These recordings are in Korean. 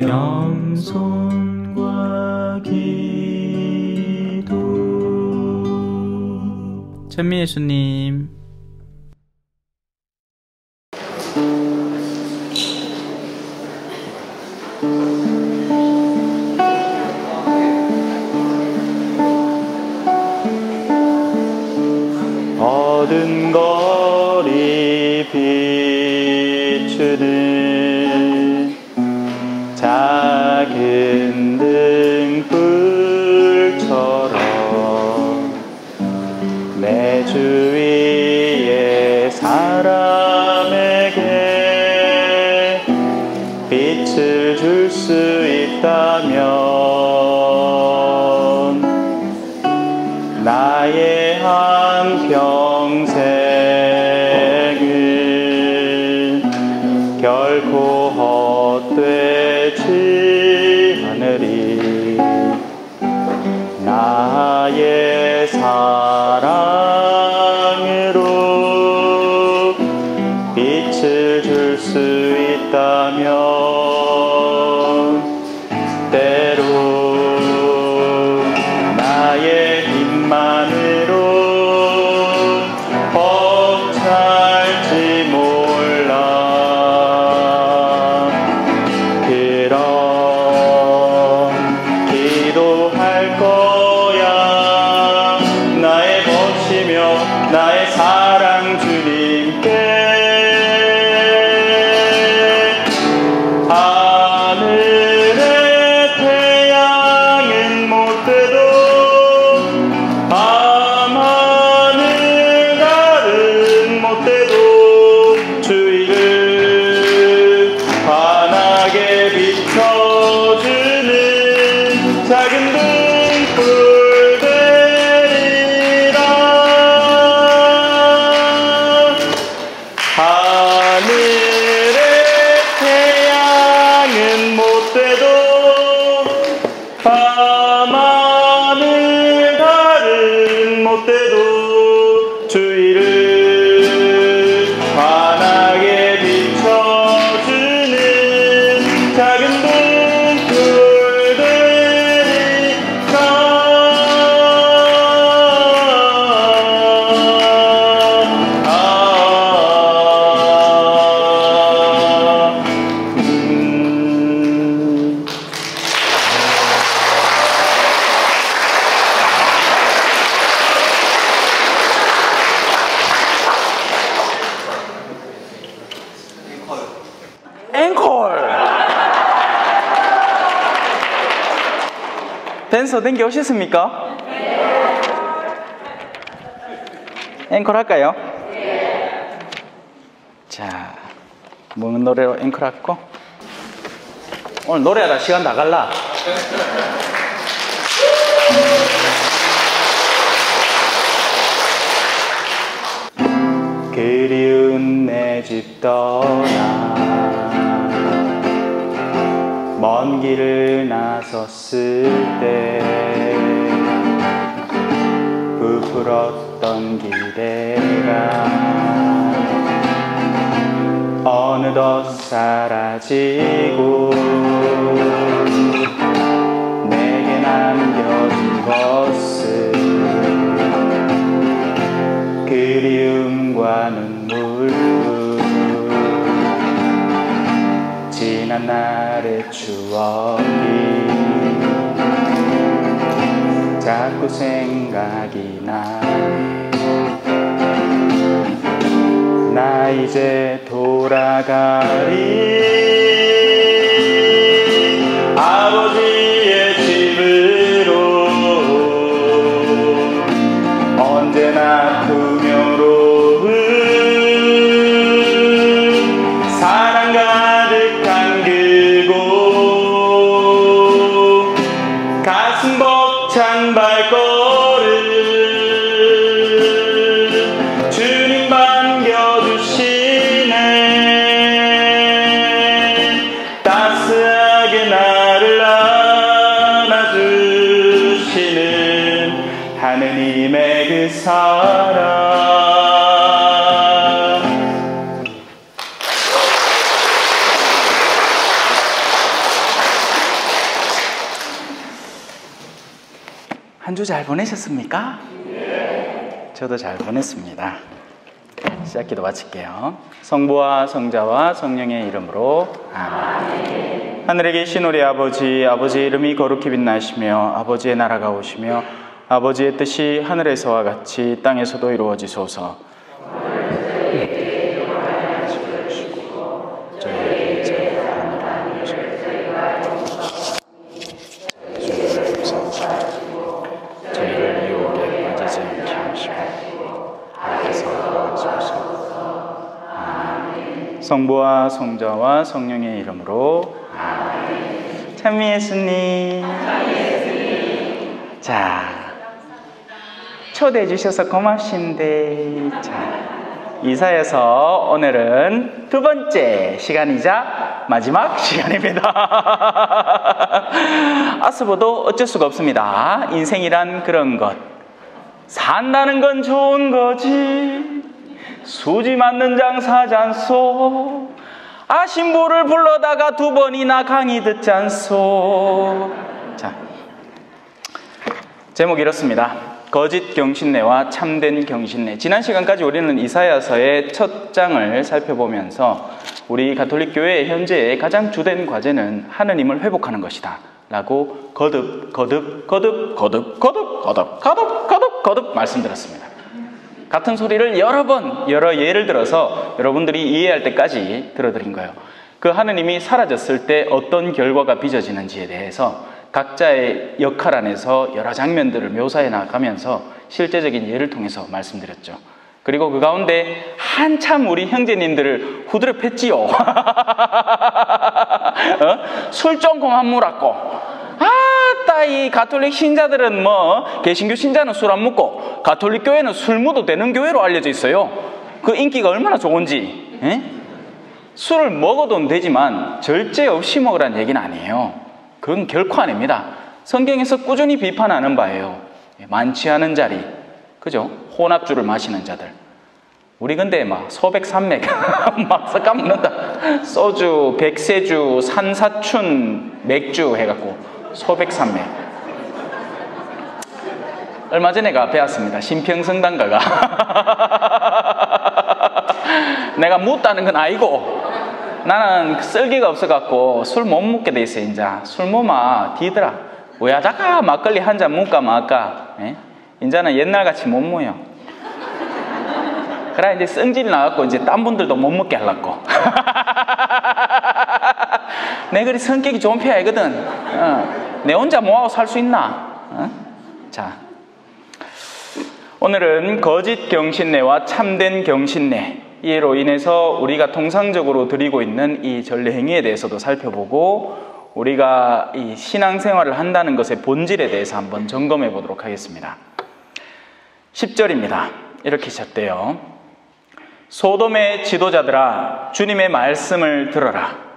겸손과 기도. 찬미 예수님. 어두운 거리 비추는 작은 등불처럼 내 주위의 사람에게 빛을 줄 수 있다면 나의 한평생은 결코 헛되지 않으리. 나의 사랑으로 빛을 줄 수 있다면 때로 나의 힘만으로 벅찰지 몰라. 그럼 기도할 거야. 나의 벗이며 나의 사랑 주님께. 하늘의 태양은 못 돼도 밤하늘 달은 못 돼도 주위를 환하게 비춰주는 작은 등불 되리라. 하늘의 태양은 못 돼도 밤하늘 달은 못 돼도 주위를 환하게 비춰주는 작은 등불 되리라. 앵콜! 댄서 된 게 오셨습니까? 앵콜 할까요? 자, 무슨 노래로 앵콜 할까? 오늘 노래하다 시간 다 갈라. 그리운 내 집 떠나 먼 길을 나섰을 때 부풀었던 기대가 어느덧 사라지고 내게 남겨진 것은 그리움과 눈물뿐. 지난 날의 추억이 자꾸 생각이 나네. 나 이제 돌아가리 아버지의 집으로. 언제나 풍요로운 사랑 가득한 그곳, 가슴 벅찬 발걸음 주님 반겨주시네. 따스하게 나를 안아주시는 하느님의 그 사랑. 한 주 잘 보내셨습니까? 네. 저도 잘 보냈습니다. 시작기도 마칠게요. 성부와 성자와 성령의 이름으로 아멘. 하늘에 계신 우리 아버지, 아버지의 이름이 거룩히 빛나시며 아버지의 나라가 오시며 아버지의 뜻이 하늘에서와 같이 땅에서도 이루어지소서. 저희를 유혹에 빠지지 않게 하시고 악에서 구하소서. 아멘. 성부와 성자와 성령의 이름으로 아멘. 찬미 예수님. 자, 초대해 주셔서 고맙신데, 자, 이사야서 오늘은 두 번째 시간이자 마지막 시간입니다. 아스보도 어쩔 수가 없습니다. 인생이란 그런 것. 산다는 건 좋은 거지. 수지 맞는 장사지 않소. 아신부를 불러다가 두 번이나 강의 듣지 않소. 자, 제목이 이렇습니다. 거짓 경신례와 참된 경신례. 지난 시간까지 우리는 이사야서의 첫 장을 살펴보면서 우리 가톨릭 교회의 현재의 가장 주된 과제는 하느님을 회복하는 것이다 라고 거듭 말씀드렸습니다. 같은 소리를 여러 번, 여러 예를 들어서 여러분들이 이해할 때까지 들어드린 거예요. 그 하느님이 사라졌을 때 어떤 결과가 빚어지는지에 대해서 각자의 역할 안에서 여러 장면들을 묘사해 나가면서 실제적인 예를 통해서 말씀드렸죠. 그리고 그 가운데 한참 우리 형제님들을 후드려 팼지요. 술 좀 그만 물었고, 아따 이 가톨릭 신자들은 뭐 개신교 신자는 술 안 먹고 가톨릭 교회는 술 먹어도 되는 교회로 알려져 있어요. 그 인기가 얼마나 좋은지. 에? 술을 먹어도 되지만 절제 없이 먹으라는 얘기는 아니에요. 그건 결코 아닙니다. 성경에서 꾸준히 비판하는 바예요. 만취하는 자리, 그죠? 혼합주를 마시는 자들. 우리 근데 막 소백산맥 막 섞어 먹는다. 소주, 백세주, 산사춘, 맥주 해갖고 소백산맥. 얼마 전에 배웠습니다. 신평성당가가 내가 묻다는 건 아니고 나는 쓸기가 없어갖고 술 못 먹게 돼 있어요. 이제 술 먹으면 뒤더라. 왜 하다가 막걸리 한 잔 먹까 말까. 예? 이제는 옛날같이 못 먹어요. 그래 이제 성질이 나갖고 이제 딴 분들도 못 먹게 하려고. 내 그리 성격이 좋은 편이거든. 내 혼자 뭐하고 살 수 있나. 자, 오늘은 거짓 경신례와 참된 경신례, 이로 인해서 우리가 통상적으로 드리고 있는 이 전례 행위에 대해서도 살펴보고 우리가 이 신앙생활을 한다는 것의 본질에 대해서 한번 점검해 보도록 하겠습니다. 10절입니다. 이렇게 시작돼요. 소돔의 지도자들아 주님의 말씀을 들어라.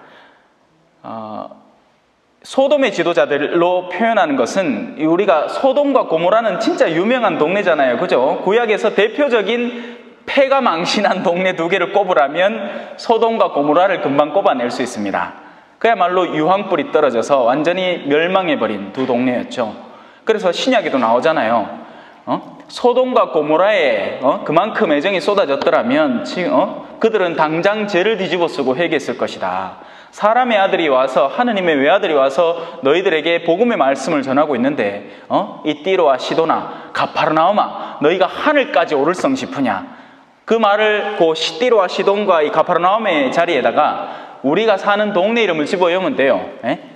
소돔의 지도자들로 표현하는 것은 우리가 소돔과 고모라는 진짜 유명한 동네잖아요. 그죠? 구약에서 대표적인 폐가 망신한 동네 두 개를 꼽으라면 소돔과 고모라를 금방 꼽아낼 수 있습니다. 그야말로 유황불이 떨어져서 완전히 멸망해버린 두 동네였죠. 그래서 신약에도 나오잖아요. 소돔과 고모라에 그만큼 애정이 쏟아졌더라면 그들은 당장 죄를 뒤집어 쓰고 회개했을 것이다. 사람의 아들이 와서, 하느님의 외아들이 와서 너희들에게 복음의 말씀을 전하고 있는데 이 띠로와 시도나 가파르나움아 너희가 하늘까지 오를성 싶으냐. 그 말을 그 띠로와 시돈과 이 가파르나움의 자리에다가 우리가 사는 동네 이름을 집어넣으면 돼요.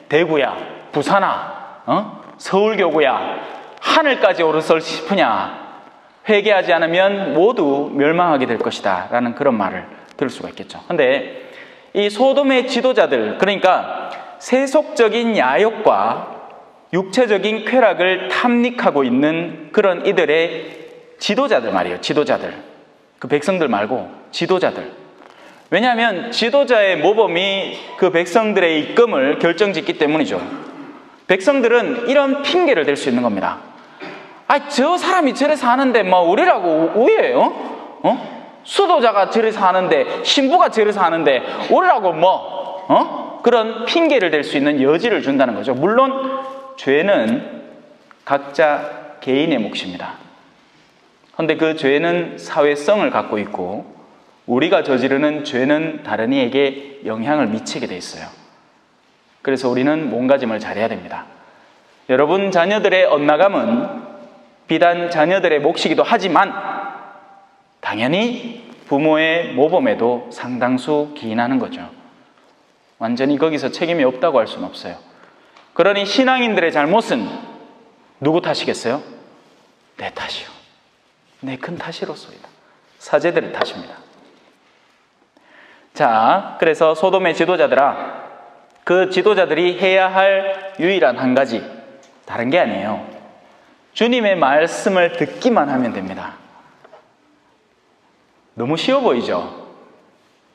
대구야, 부산아, 서울교구야, 하늘까지 오를성 싶으냐. 회개하지 않으면 모두 멸망하게 될 것이다 라는 그런 말을 들을 수가 있겠죠. 근데 이 소돔의 지도자들, 그러니까 세속적인 야욕과 육체적인 쾌락을 탐닉하고 있는 그런 이들의 지도자들 말이에요. 지도자들. 그 백성들 말고 지도자들. 왜냐하면 지도자의 모범이 그 백성들의 이끔을 결정짓기 때문이죠. 백성들은 이런 핑계를 댈 수 있는 겁니다. 저 사람이 저래서 하는데 뭐 우리라고 우예요? 수도자가 저래서 하는데, 신부가 저래서 하는데 우리라고 그런 핑계를 댈 수 있는 여지를 준다는 거죠. 물론 죄는 각자 개인의 몫입니다. 그런데 그 죄는 사회성을 갖고 있고 우리가 저지르는 죄는 다른 이에게 영향을 미치게 돼 있어요. 그래서 우리는 몸가짐을 잘해야 됩니다. 여러분 자녀들의 엇나감은 비단 자녀들의 몫이기도 하지만 당연히 부모의 모범에도 상당수 기인하는 거죠. 완전히 거기서 책임이 없다고 할 수는 없어요. 그러니 신앙인들의 잘못은 누구 탓이겠어요? 내 탓이요. 내 큰 탓이로소이다. 사제들의 탓입니다. 자, 그래서 소돔의 지도자들아, 그 지도자들이 해야 할 유일한 한 가지, 다른 게 아니에요. 주님의 말씀을 듣기만 하면 됩니다. 너무 쉬워 보이죠?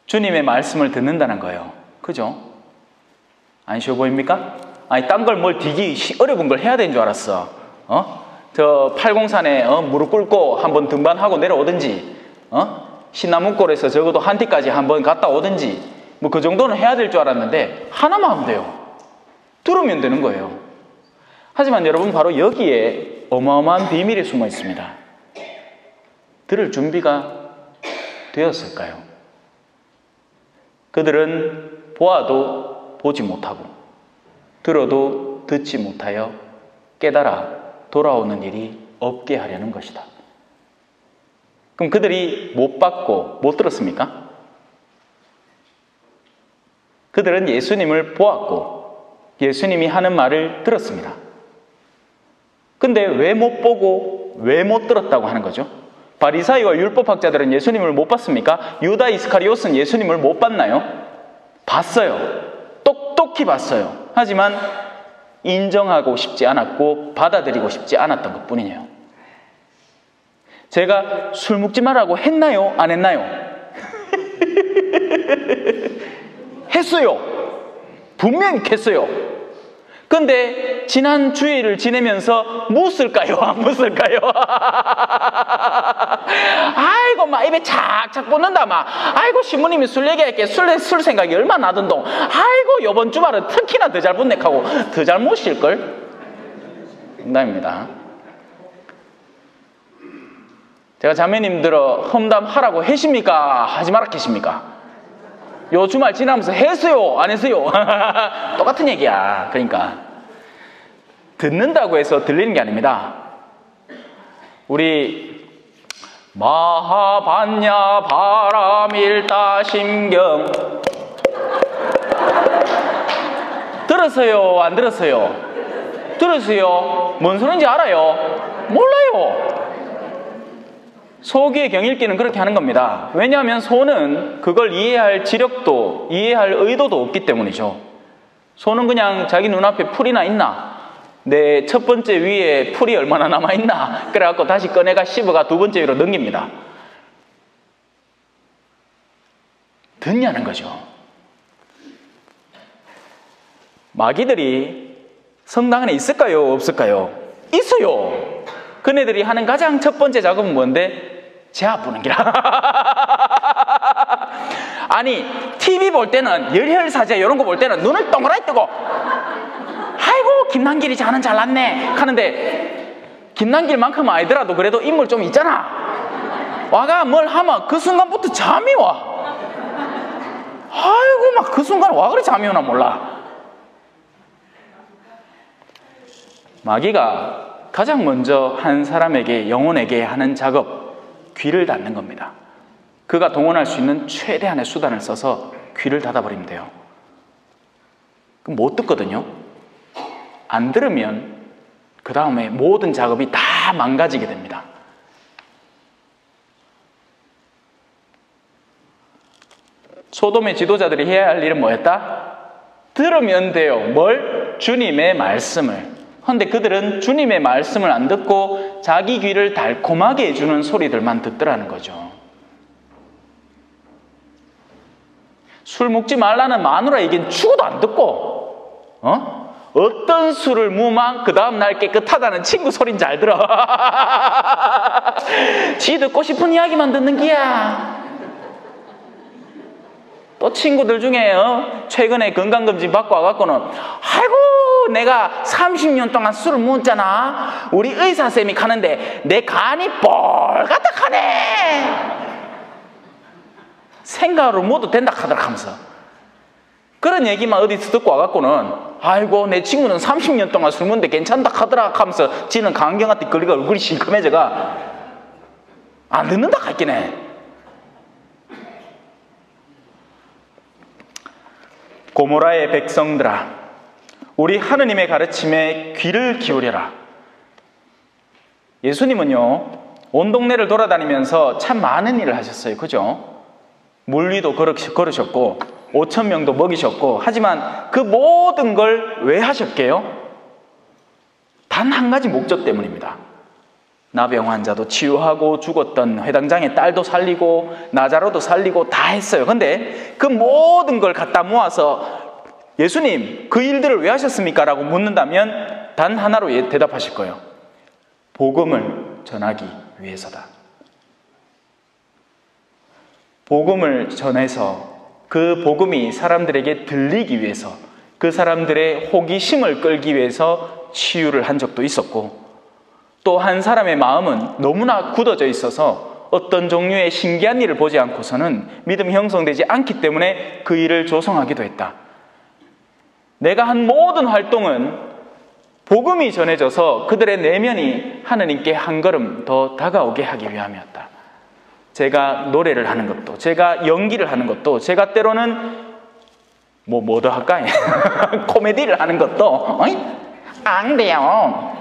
주님의 말씀을 듣는다는 거예요. 그죠? 안 쉬워 보입니까? 아니, 딴 걸 뭘 되게 어려운 걸 해야 되는 줄 알았어. 저 팔공산에 무릎 꿇고 한번 등반하고 내려오든지, 신나문골에서 적어도 한티까지 한번 갔다 오든지, 뭐 그 정도는 해야 될 줄 알았는데 하나만 하면 돼요. 들으면 되는 거예요. 하지만 여러분, 바로 여기에 어마어마한 비밀이 숨어 있습니다. 들을 준비가 되었을까요? 그들은 보아도 보지 못하고 들어도 듣지 못하여 깨달아 돌아오는 일이 없게 하려는 것이다. 그럼 그들이 못 봤고 못 들었습니까? 그들은 예수님을 보았고 예수님이 하는 말을 들었습니다. 근데 왜 못 보고 왜 못 들었다고 하는 거죠? 바리사이와 율법학자들은 예수님을 못 봤습니까? 유다 이스카리옷은 예수님을 못 봤나요? 봤어요. 똑똑히 봤어요. 하지만 인정하고 싶지 않았고 받아들이고 싶지 않았던 것뿐이에요. 제가 술 먹지 말라고 했나요? 안 했나요? 했어요. 분명히 했어요. 근데 지난 주일을 지내면서 묻을까요? 안 묻을까요? 아이고 막 입에 착착 붙는다 막. 아이고 신부님이 술 얘기할게. 술 생각이 얼마나 나던동. 아이고 요번 주말은 특히나 더 잘 붙네 하고 더 잘 모실걸? 농담입니다. 제가 자매님들어 험담하라고 하십니까? 하지 말라 하십니까? 요 주말 지나면서 했어요? 안 했어요? 똑같은 얘기야. 그러니까 듣는다고 해서 들리는 게 아닙니다. 우리 마하반야 바라밀다 심경 들었어요? 안 들었어요? 들었어요? 뭔 소리인지 알아요? 몰라요. 소귀의 경읽기는 그렇게 하는 겁니다. 왜냐하면 소는 그걸 이해할 지력도 이해할 의도도 없기 때문이죠. 소는 그냥 자기 눈앞에 풀이나 있나, 내 첫 번째 위에 풀이 얼마나 남아있나 그래갖고 다시 꺼내가 씹어가 두 번째 위로 넘깁니다. 듣냐는 거죠. 마귀들이 성당 안에 있을까요? 없을까요? 있어요. 그네들이 하는 가장 첫 번째 작업은 뭔데? 제 아프는 기라. 아니 TV 볼 때는 열혈사제 이런 거 볼 때는 눈을 동그랗게 뜨고 아이고 김남길이 자는 잘났네 하는데 김남길만큼은 아니더라도 그래도 인물 좀 있잖아. 와가 뭘 하면 그 순간부터 잠이 와. 아이고 막 그 순간 와 그래 잠이 오나 몰라. 마귀가 가장 먼저 한 사람에게, 영혼에게 하는 작업, 귀를 닫는 겁니다. 그가 동원할 수 있는 최대한의 수단을 써서 귀를 닫아버리면 돼요. 그럼 못 듣거든요. 안 들으면 그 다음에 모든 작업이 다 망가지게 됩니다. 소돔의 지도자들이 해야 할 일은 뭐였다? 들으면 돼요. 뭘? 주님의 말씀을. 그런데 그들은 주님의 말씀을 안 듣고 자기 귀를 달콤하게 해주는 소리들만 듣더라는 거죠. 술 먹지 말라는 마누라에겐 죽어도 안 듣고 어떤 술을 무망 그 다음날 깨끗하다는 친구 소린 잘 들어. 지 듣고 싶은 이야기만 듣는 기야. 또 친구들 중에 최근에 건강검진 받고 와갖고는 아이고 내가 30년 동안 술을 먹었잖아. 우리 의사쌤이 가는데 내 간이 뻘가닥하네. 생각으로 모두 된다 하더라 하면서 그런 얘기만 어디서 듣고 와갖고는 아이고 내 친구는 30년 동안 술 먹는데 괜찮다 하더라 하면서 지는 강경한테 걸리가 얼굴이 시커매져가 안 듣는다 했긴 해. 고모라의 백성들아, 우리 하느님의 가르침에 귀를 기울여라. 예수님은요, 온 동네를 돌아다니면서 참 많은 일을 하셨어요. 그죠? 물위도 걸으셨고 5천 명도 먹이셨고, 하지만 그 모든 걸 왜 하셨게요? 단 한 가지 목적 때문입니다. 나병 환자도 치유하고 죽었던 회당장의 딸도 살리고 나자로도 살리고 다 했어요. 근데 그 모든 걸 갖다 모아서 예수님 그 일들을 왜 하셨습니까? 라고 묻는다면 단 하나로 대답하실 거예요. 복음을 전하기 위해서다. 복음을 전해서 그 복음이 사람들에게 들리기 위해서, 그 사람들의 호기심을 끌기 위해서 치유를 한 적도 있었고, 또 한 사람의 마음은 너무나 굳어져 있어서 어떤 종류의 신기한 일을 보지 않고서는 믿음이 형성되지 않기 때문에 그 일을 조성하기도 했다. 내가 한 모든 활동은 복음이 전해져서 그들의 내면이 하느님께 한 걸음 더 다가오게 하기 위함이었다. 제가 노래를 하는 것도, 제가 연기를 하는 것도, 제가 때로는 뭐 더 할까요? 코미디를 하는 것도 안 돼요.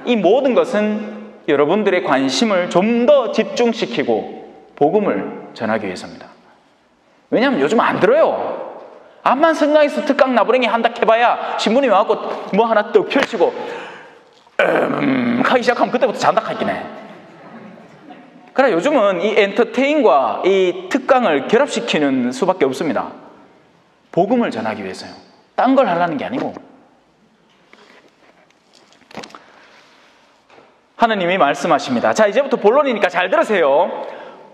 이 모든 것은 여러분들의 관심을 좀 더 집중시키고 복음을 전하기 위해서입니다. 왜냐하면 요즘 안 들어요. 암만 성당에서 특강 나부랭이 한다 해봐야 신부님이 와갖고 뭐 하나 떡 펼치고 하기 시작하면 그때부터 잔다 했긴 해. 그래 요즘은 이 엔터테인과 이 특강을 결합시키는 수밖에 없습니다. 복음을 전하기 위해서요. 딴 걸 하려는 게 아니고. 하느님이 말씀하십니다. 자, 이제부터 본론이니까 잘 들으세요.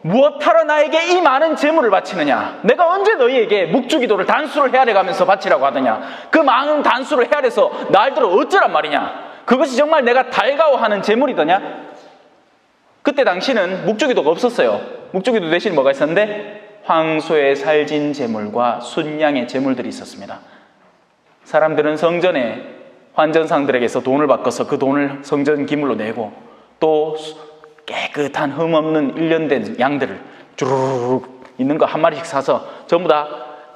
무엇하러 나에게 이 많은 재물을 바치느냐? 내가 언제 너희에게 묵주기도를 단수를 헤아려가면서 바치라고 하더냐? 그 많은 단수를 헤아려서 날들어 어쩌란 말이냐? 그것이 정말 내가 달가워하는 재물이더냐? 그때 당시는 묵주기도가 없었어요. 묵주기도 대신 뭐가 있었는데 황소의 살진 재물과 순양의 재물들이 있었습니다. 사람들은 성전에 환전상들에게서 돈을 바꿔서 그 돈을 성전 기물로 내고, 또 깨끗한 흠없는 일련된 양들을 주르륵 있는 거 한 마리씩 사서 전부 다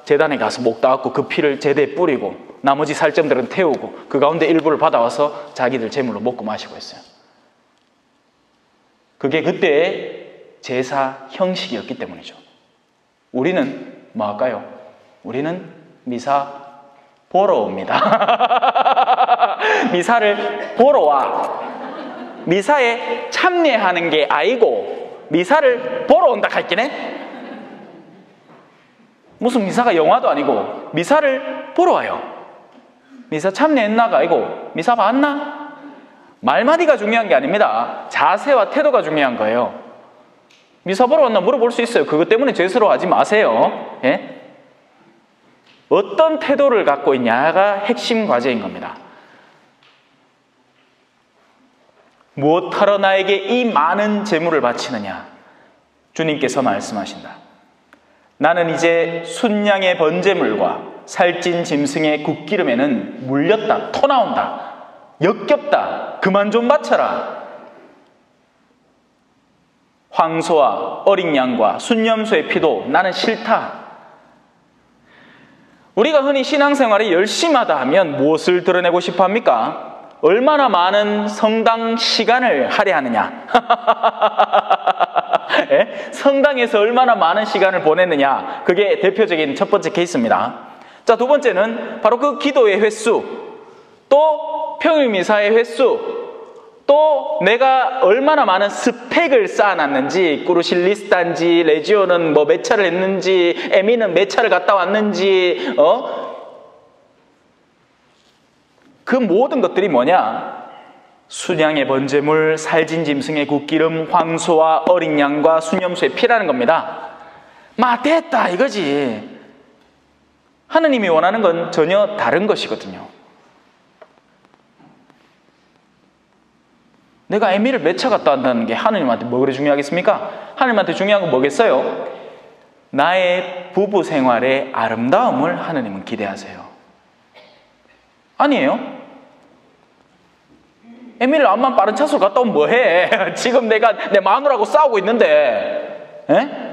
제단에 가서 목 닦고 그 피를 제대에 뿌리고 나머지 살점들은 태우고 그 가운데 일부를 받아와서 자기들 재물로 먹고 마시고 했어요. 그게 그때의 제사 형식이었기 때문이죠. 우리는 뭐 할까요? 우리는 미사 보러 옵니다. 미사를 보러 와. 미사에 참여하는 게 아니고 미사를 보러 온다 할긴 해. 무슨 미사가 영화도 아니고 미사를 보러 와요. 미사 참여했나가 아니고 미사 봤나? 말마디가 중요한 게 아닙니다. 자세와 태도가 중요한 거예요. 미사 보러 왔나 물어볼 수 있어요. 그것 때문에 죄스러워하지 마세요. 예? 어떤 태도를 갖고 있냐가 핵심 과제인 겁니다. 무엇하러 나에게 이 많은 재물을 바치느냐? 주님께서 말씀하신다. 나는 이제 순양의 번제물과 살찐 짐승의 굽기름에는 물렸다, 토나온다, 역겹다, 그만 좀 바쳐라. 황소와 어린 양과 순염소의 피도 나는 싫다. 우리가 흔히 신앙생활에 열심히 하다 하면 무엇을 드러내고 싶어 합니까? 얼마나 많은 성당 시간을 할애하느냐? 예? 성당에서 얼마나 많은 시간을 보냈느냐? 그게 대표적인 첫 번째 케이스입니다. 자, 두 번째는 바로 그 기도의 횟수, 또 평일미사의 횟수, 또 내가 얼마나 많은 스펙을 쌓아놨는지, 꾸르실리스탄지, 레지오는 뭐 몇 차를 했는지, 에미는 몇 차를 갔다 왔는지, 그 모든 것들이 뭐냐? 순양의 번제물, 살진 짐승의 굽기름, 황소와 어린 양과 순염소의 피라는 겁니다. 됐다 이거지. 하느님이 원하는 건 전혀 다른 것이거든요. 내가 애미를 몇 차 갔다 왔다는 게 하느님한테 뭐 그리 중요하겠습니까? 하느님한테 중요한 건 뭐겠어요? 나의 부부 생활의 아름다움을 하느님은 기대하세요. 아니에요? 애미를 암만 빠른 차수로 갔다 오면 뭐해? 지금 내가 내 마누라하고 싸우고 있는데. 에?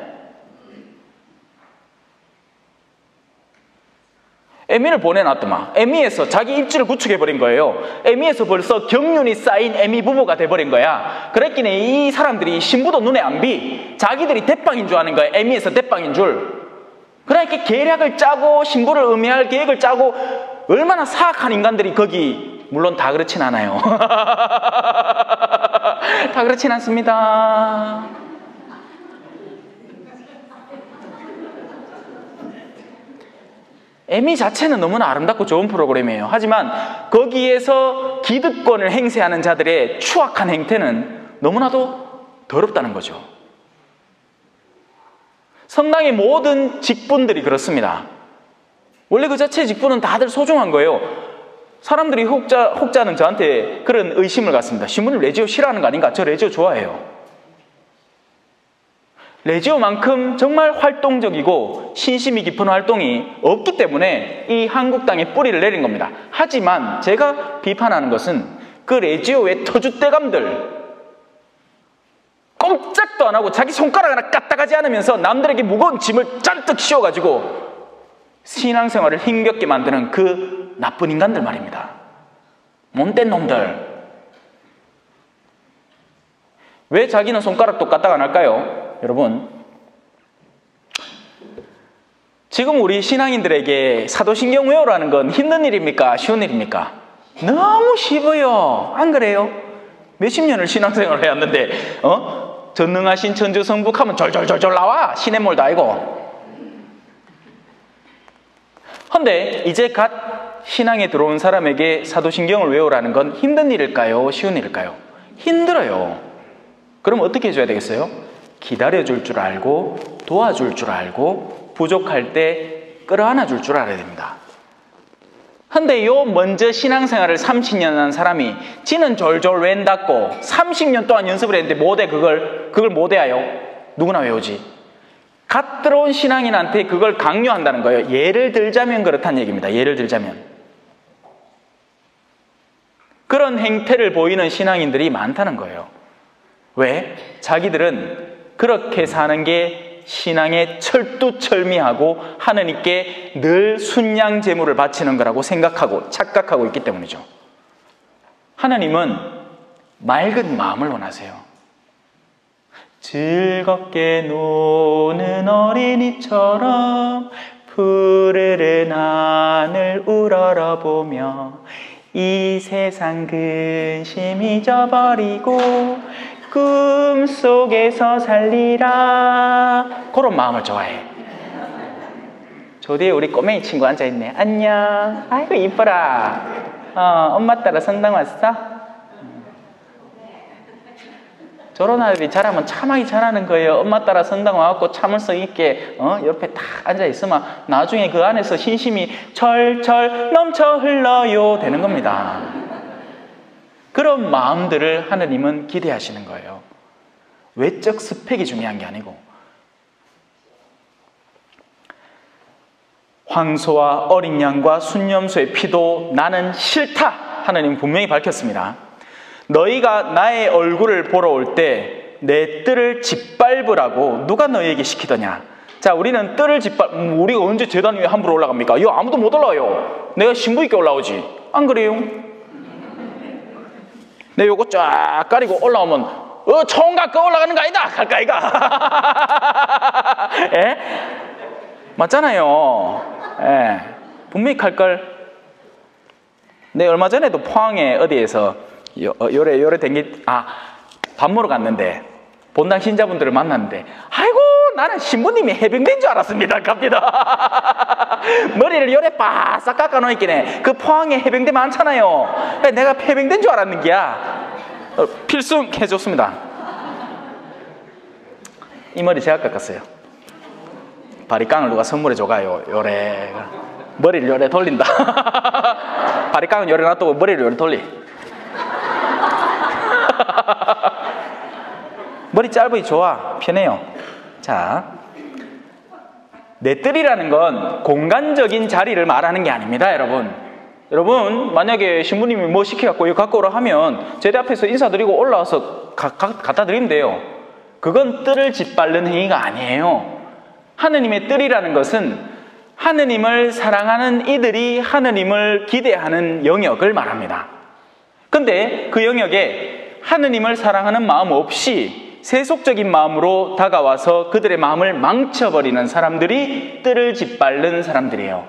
애미를 보내놨더만. 애미에서 자기 입지를 구축해버린 거예요. 애미에서 벌써 경륜이 쌓인 애미 부부가 돼버린 거야. 그랬기에 이 사람들이 신부도 눈에 안 비. 자기들이 대빵인 줄 아는 거야. 애미에서 대빵인 줄. 그러니까 계략을 짜고 신부를 음해할 계획을 짜고, 얼마나 사악한 인간들이 거기, 물론 다 그렇진 않아요. 다 그렇진 않습니다. 애미 자체는 너무나 아름답고 좋은 프로그램이에요. 하지만 거기에서 기득권을 행세하는 자들의 추악한 행태는 너무나도 더럽다는 거죠. 성당의 모든 직분들이 그렇습니다. 원래 그 자체의 직분은 다들 소중한 거예요. 사람들이 혹자는 저한테 그런 의심을 갖습니다. 신부님 레지오 싫어하는 거 아닌가? 저 레지오 좋아해요. 레지오만큼 정말 활동적이고 신심이 깊은 활동이 없기 때문에 이 한국 땅에 뿌리를 내린 겁니다. 하지만 제가 비판하는 것은 그 레지오의 터줏대감들, 꼼짝도 안 하고 자기 손가락 하나 까딱하지 않으면서 남들에게 무거운 짐을 잔뜩 씌워가지고 신앙생활을 힘겹게 만드는 그 나쁜 인간들 말입니다. 못된 놈들. 왜 자기는 손가락도 까딱 안 할까요? 여러분, 지금 우리 신앙인들에게 사도신경 외우라는 건 힘든 일입니까? 쉬운 일입니까? 너무 쉽어요. 안 그래요? 몇십 년을 신앙생활을 해왔는데 전능하신 천주성북하면 절절절절 나와. 신의 몰도 아니고. 근데 이제 갓 신앙에 들어온 사람에게 사도신경을 외우라는 건 힘든 일일까요? 쉬운 일일까요? 힘들어요. 그럼 어떻게 해줘야 되겠어요? 기다려줄 줄 알고, 도와줄 줄 알고, 부족할 때 끌어안아 줄 줄 알아야 됩니다. 근데 요 먼저 신앙생활을 30년 한 사람이 지는 졸졸 웬답고 30년 동안 연습을 했는데 못해. 그걸 못해요. 누구나 외우지. 갓 들어온 신앙인한테 그걸 강요한다는 거예요. 예를 들자면 그렇다는 얘기입니다. 예를 들자면. 그런 행태를 보이는 신앙인들이 많다는 거예요. 왜? 자기들은 그렇게 사는 게 신앙의 철두철미하고 하느님께 늘 순양 제물을 바치는 거라고 생각하고 착각하고 있기 때문이죠. 하나님은 맑은 마음을 원하세요. 즐겁게 노는 어린이처럼 푸르른 하늘 우러러보며 이 세상 근심 잊어버리고 꿈속에서 살리라. 그런 마음을 좋아해. 저 뒤에 우리 꼬맹이 친구 앉아있네. 안녕. 아이고 이뻐라. 엄마 따라 성당 왔어? 저런 아이들이 잘하면 참하기 잘하는 거예요. 엄마 따라 성당 와갖고 참을성 있게 옆에 딱 앉아있으면 나중에 그 안에서 신심이 철철 넘쳐 흘러요 되는 겁니다. 그런 마음들을 하느님은 기대하시는 거예요. 외적 스펙이 중요한 게 아니고. 황소와 어린 양과 순염소의 피도 나는 싫다. 하느님은 분명히 밝혔습니다. 너희가 나의 얼굴을 보러 올 때 내 뜰을 짓밟으라고 누가 너희에게 시키더냐. 자, 우리는 뜰을 우리가 언제 제단 위에 함부로 올라갑니까? 이거 아무도 못 올라와요. 내가 신부 있게 올라오지. 안 그래요? 내 요거 쫙 가리고 올라오면 총각 올라가는 거 아니다. 갈까 이가. 예? 맞잖아요. 예. 분명히 갈걸. 내 얼마 전에도 포항에 어디에서 요래 댕기 밥 먹으러 갔는데 본당 신자분들을 만났는데 아이고 나는 신부님이 해병대인 줄 알았습니다. 갑니다. 머리를 요래 바싹 깎아놓기네. 그 포항에 해병대 많잖아요. 내가 해병대인 줄 알았는 게야. 필승 해줬습니다. 이 머리 제가 깎았어요. 바리깡을 누가 선물해 줘가요. 요래 머리를 요래 돌린다. 바리깡은 요래 놔두고 머리를 요래 돌리. 머리 짧으니 좋아. 편해요. 자, 내 뜰이라는 건 공간적인 자리를 말하는 게 아닙니다, 여러분. 여러분, 만약에 신부님이 뭐 시켜갖고 이거 갖고 오라 하면 제대 앞에서 인사드리고 올라와서 갖다 드리면 돼요. 그건 뜰을 짓밟는 행위가 아니에요. 하느님의 뜰이라는 것은 하느님을 사랑하는 이들이 하느님을 기대하는 영역을 말합니다. 근데 그 영역에 하느님을 사랑하는 마음 없이 세속적인 마음으로 다가와서 그들의 마음을 망쳐버리는 사람들이 뜰을 짓밟는 사람들이에요.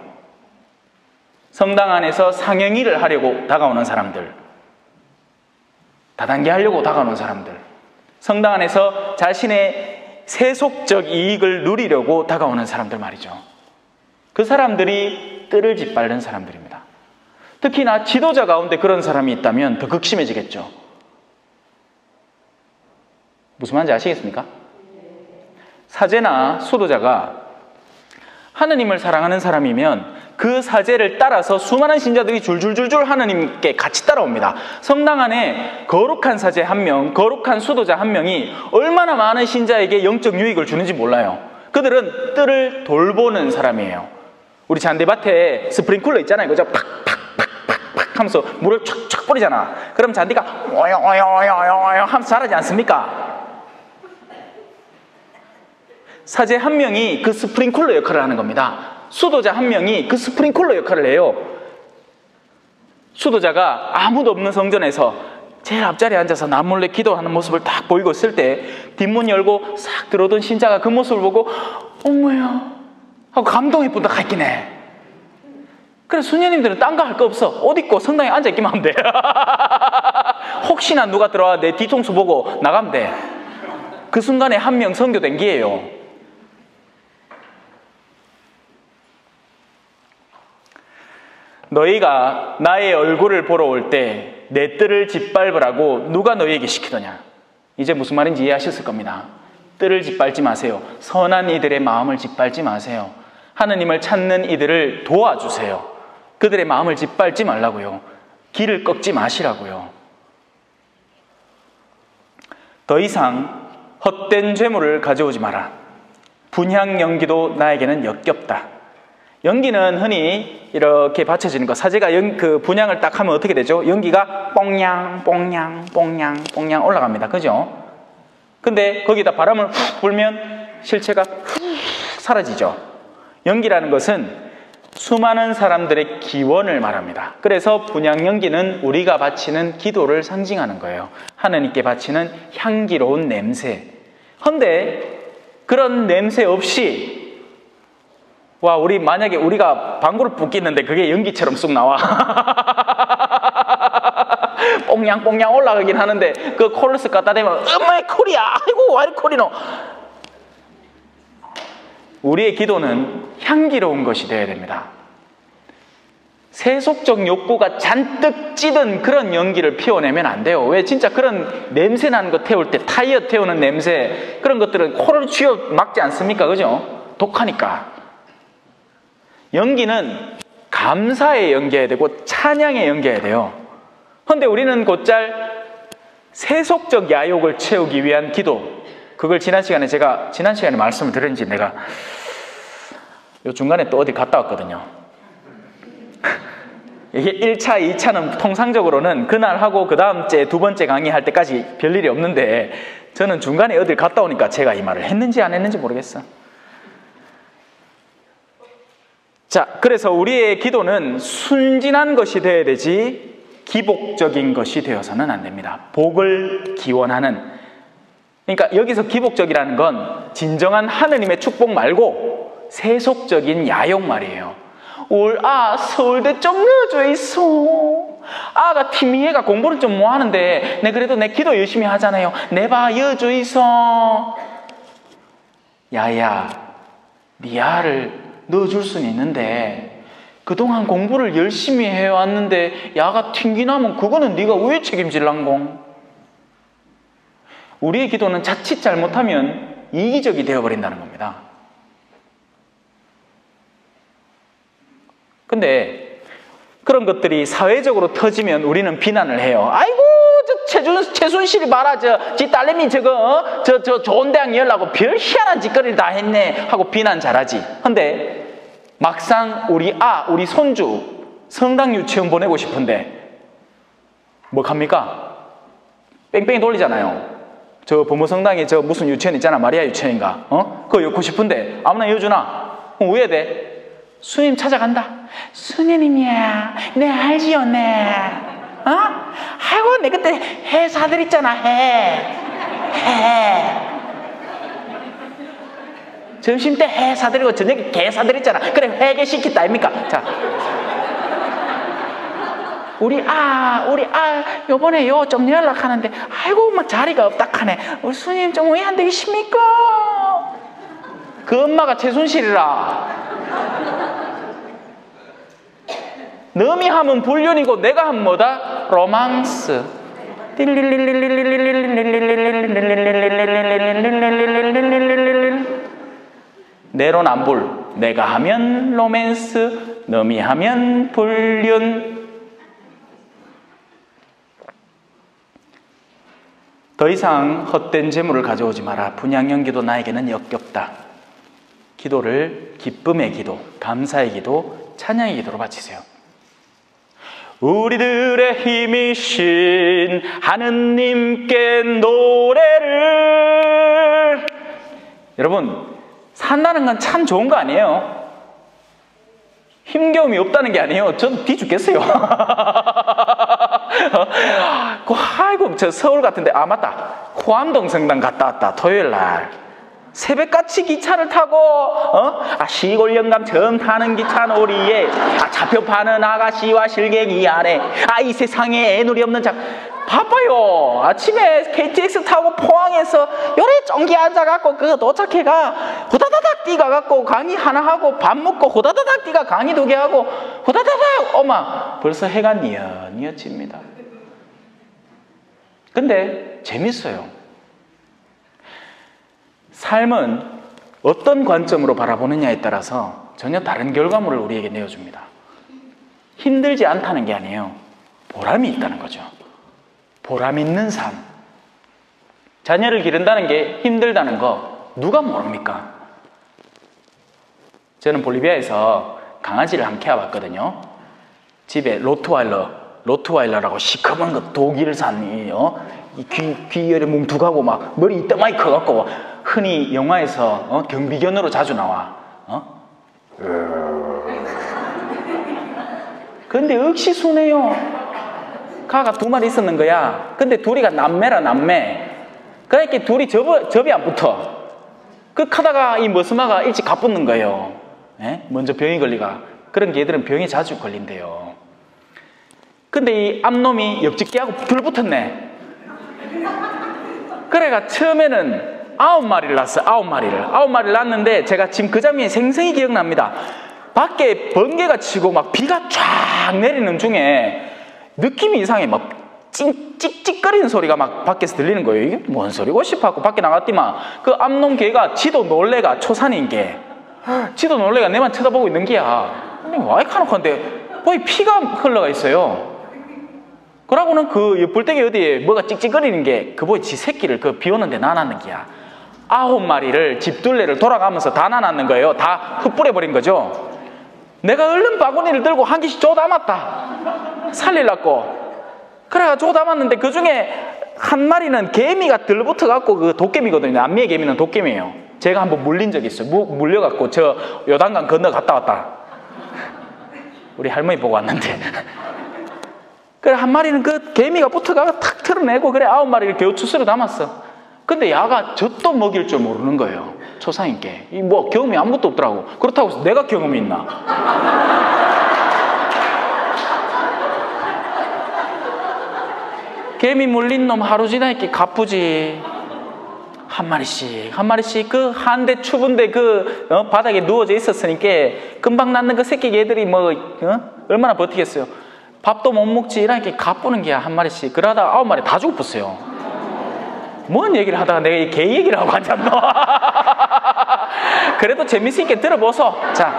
성당 안에서 상영일을 하려고 다가오는 사람들, 다단계 하려고 다가오는 사람들, 성당 안에서 자신의 세속적 이익을 누리려고 다가오는 사람들 말이죠. 그 사람들이 뜰을 짓밟는 사람들입니다. 특히나 지도자 가운데 그런 사람이 있다면 더 극심해지겠죠. 무슨 말인지 아시겠습니까? 사제나 수도자가 하느님을 사랑하는 사람이면 그 사제를 따라서 수많은 신자들이 줄줄줄줄 하느님께 같이 따라옵니다. 성당 안에 거룩한 사제 한 명, 거룩한 수도자 한 명이 얼마나 많은 신자에게 영적 유익을 주는지 몰라요. 그들은 뜰을 돌보는 사람이에요. 우리 잔디밭에 스프링클러 있잖아요. 그죠? 팍팍팍팍팍 하면서 물을 촥촥 뿌리잖아. 그럼 잔디가 오요오요오요오요 하면서 자라지 않습니까? 사제 한 명이 그 스프링클러 역할을 하는 겁니다. 수도자 한 명이 그 스프링클러 역할을 해요. 수도자가 아무도 없는 성전에서 제일 앞자리에 앉아서 남몰래 기도하는 모습을 딱 보이고 있을 때 뒷문 열고 싹 들어오던 신자가 그 모습을 보고 어머야 하고 감동에 뿌듯 있긴 해. 그래 수녀님들은 딴 거 할 거 없어. 옷 입고 성당에 앉아있기만 하면 돼. 혹시나 누가 들어와 내 뒤통수 보고 나가면 돼. 그 순간에 한 명 선교된 기예요. 너희가 나의 얼굴을 보러 올 때 내 뜰을 짓밟으라고 누가 너희에게 시키더냐. 이제 무슨 말인지 이해하셨을 겁니다. 뜰을 짓밟지 마세요. 선한 이들의 마음을 짓밟지 마세요. 하느님을 찾는 이들을 도와주세요. 그들의 마음을 짓밟지 말라고요. 길을 꺾지 마시라고요. 더 이상 헛된 죄물을 가져오지 마라. 분향 연기도 나에게는 역겹다. 연기는 흔히 이렇게 받쳐지는 거. 사제가 그 분향을 딱 하면 어떻게 되죠? 연기가 뽕냥 뽕냥 뽕냥 뽕냥 올라갑니다. 그죠? 근데 거기다 바람을 훅 불면 실체가 훅 사라지죠. 연기라는 것은 수많은 사람들의 기원을 말합니다. 그래서 분향 연기는 우리가 바치는 기도를 상징하는 거예요. 하느님께 바치는 향기로운 냄새. 근데 그런 냄새 없이 와, 우리 만약에 우리가 방구를 뿜기는데 그게 연기처럼 쑥 나와. 뽕냥뽕냥 올라가긴 하는데 그 코러스 갖다 대면 엄마의 콜이야. 아이고 왜 콜이노. 우리의 기도는 향기로운 것이 되어야 됩니다. 세속적 욕구가 잔뜩 찌든 그런 연기를 피워내면 안 돼요. 왜 진짜 그런 냄새 나는 거 태울 때 타이어 태우는 냄새 그런 것들은 코를 쥐어 막지 않습니까? 그죠? 독하니까. 연기는 감사에 연기해야 되고 찬양에 연기해야 돼요. 그런데 우리는 곧잘 세속적 야욕을 채우기 위한 기도, 그걸 지난 시간에 말씀을 드렸는지 내가 요 중간에 또 어디 갔다 왔거든요. 이게 1차, 2차는 통상적으로는 그날 하고 그 다음 째 두 번째 강의할 때까지 별일이 없는데 저는 중간에 어딜 갔다 오니까 제가 이 말을 했는지 안 했는지 모르겠어. 자, 그래서 우리의 기도는 순진한 것이 되어야 되지 기복적인 것이 되어서는 안 됩니다. 복을 기원하는. 그러니까 여기서 기복적이라는 건 진정한 하느님의 축복 말고 세속적인 야욕 말이에요. 서울대 좀 넣어줘 있어. 아가 팀이애가 공부를 좀 못하는데 내 그래도 내 기도 열심히 하잖아요. 내 봐 여줘 있어. 야야, 네 아를 넣어줄 수는 있는데 그동안 공부를 열심히 해왔는데 야가 튕기나면 그거는 네가 왜 책임질란공? 우리의 기도는 자칫 잘못하면 이기적이 되어버린다는 겁니다. 근데 그런 것들이 사회적으로 터지면 우리는 비난을 해요. 아이고 저 최순실이 봐라, 지 딸내미 저거, 저 좋은 대학 열라고 별 희한한 짓거리를 다 했네 하고 비난 잘하지. 근데 막상 우리 손주 성당 유치원 보내고 싶은데 뭐 합니까? 뺑뺑이 돌리잖아요. 저 부모성당에 저 무슨 유치원 있잖아, 마리아 유치원인가? 그거 넣고 싶은데 아무나 여주나? 왜 해야 돼? 스님 찾아간다. 스님이야, 네 알지요, 네. 아이고, 내 그때 해 사드렸잖아, 해. 점심 때 해 사드리고 저녁에 개 사드렸잖아. 그래, 회개 시켰다 아닙니까? 자, 우리 요번에 좀 연락하는데 아이고 막 자리가 없다 하네. 우리 스님 좀 왜 안 되겠습니까? 그 엄마가 최순실이라. 너미 하면 불륜이고 내가 하면 뭐다? 로망스. 내로남불. 내가 하면 로맨스, 너미 하면 불륜. 더 이상 헛된 재물을 가져오지 마라. 분향연기도 나에게는 역겹다. 기도를 기쁨의 기도, 감사의 기도, 찬양의 기도로 바치세요. 우리들의 힘이신 하느님께 노래를. 여러분, 산다는 건 참 좋은 거 아니에요? 힘겨움이 없다는 게 아니에요. 전 뒤 죽겠어요. 아이고, 저 서울 같은데, 맞다. 호암동 성당 갔다 왔다. 토요일 날. 새벽같이 기차를 타고, 시골 영감 처음 타는 기차 놀이에, 차표 파는 아가씨와 실갱이 아래, 이 세상에 애누리 없는 바빠요. 아침에 KTX 타고 포항에서 요래 쫑기 앉아갖고 그 도착해가 호다다닥 뛰가갖고 강의 하나 하고 밥 먹고 호다다닥 뛰가 강의 2개 하고 호다다닥 어마 벌써 해가 뉘엿집니다. 근데 재밌어요. 삶은 어떤 관점으로 바라보느냐에 따라서 전혀 다른 결과물을 우리에게 내어줍니다. 힘들지 않다는 게 아니에요. 보람이 있다는 거죠. 보람 있는 삶. 자녀를 기른다는 게 힘들다는 거 누가 모릅니까? 저는 볼리비아에서 강아지를 한 키워봤거든요. 집에 로트와일러라고 시커먼 거 독일산이 귀열에 뭉툭하고 막 머리 이따마이 커갖고 흔히 영화에서 경비견으로 자주 나와. 근데 역시 순해요. 가가 2마리 있었는 거야. 근데 둘이가 남매. 그러니까 둘이 접이 안 붙어. 그 하다가 이 머스마가 일찍 가붙는 거예요. 먼저 병이 걸리가. 그런 개들은 병이 자주 걸린대요. 근데 이 앞놈이 옆집 개하고 불 붙었네. 그래가 처음에는 9마리를 낳았어요. 9마리를 낳았는데 제가 지금 그 장면이 생생히 기억납니다. 밖에 번개가 치고 막 비가 쫙 내리는 중에 느낌이 이상해. 막 찍찍거리는 소리가 막 밖에서 들리는 거예요. 이게 뭔 소리고 싶어갖고 밖에 나갔더만 그 암놈 개가 지도 놀래가 초산인 게 지도 놀래가 내만 쳐다보고 있는 게야. 와이카노컨데 거의 피가 흘러가 있어요. 그러고는 그 옆불대기 어디에 뭐가 찍찍거리는 게 그 보이 지 새끼를 그 비 오는데 놔놨는 게야. 9마리를 집둘레를 돌아가면서 다 놔놨는 거예요. 다 흩뿌려버린 거죠. 내가 얼른 바구니를 들고 한 개씩 줘 담았다. 살리려고. 그래가 줘 담았는데 그 중에 한 마리는 개미가 들붙어갖고 그 도깨미거든요. 남미의 개미는 도깨미예요. 제가 한번 물린 적이 있어요. 물려갖고 저 요단강 건너 갔다 왔다. 우리 할머니 보고 왔는데. 그래 한 마리는 그 개미가 붙어가고 탁 털어내고 그래 9마리를 겨우 추스려 담았어. 근데 야가 젖도 먹일 줄 모르는 거예요. 초상인께. 이 뭐 경험이 아무것도 없더라고. 그렇다고 해서 내가 경험이 있나? 개미 물린 놈 하루 지나니까 가쁘지. 한 마리씩 그 한대 추운데 그 바닥에 누워져 있었으니까 금방 낳는 그 새끼 얘들이 뭐 얼마나 버티겠어요. 밥도 못 먹지. 이러니까 가쁘는 게야 한 마리씩. 그러다가 9마리 다 죽었어요. 뭔 얘기를 하다가 내가 이 개 얘기를 하고 앉았노. 그래도 재밌으니까 들어보소. 자,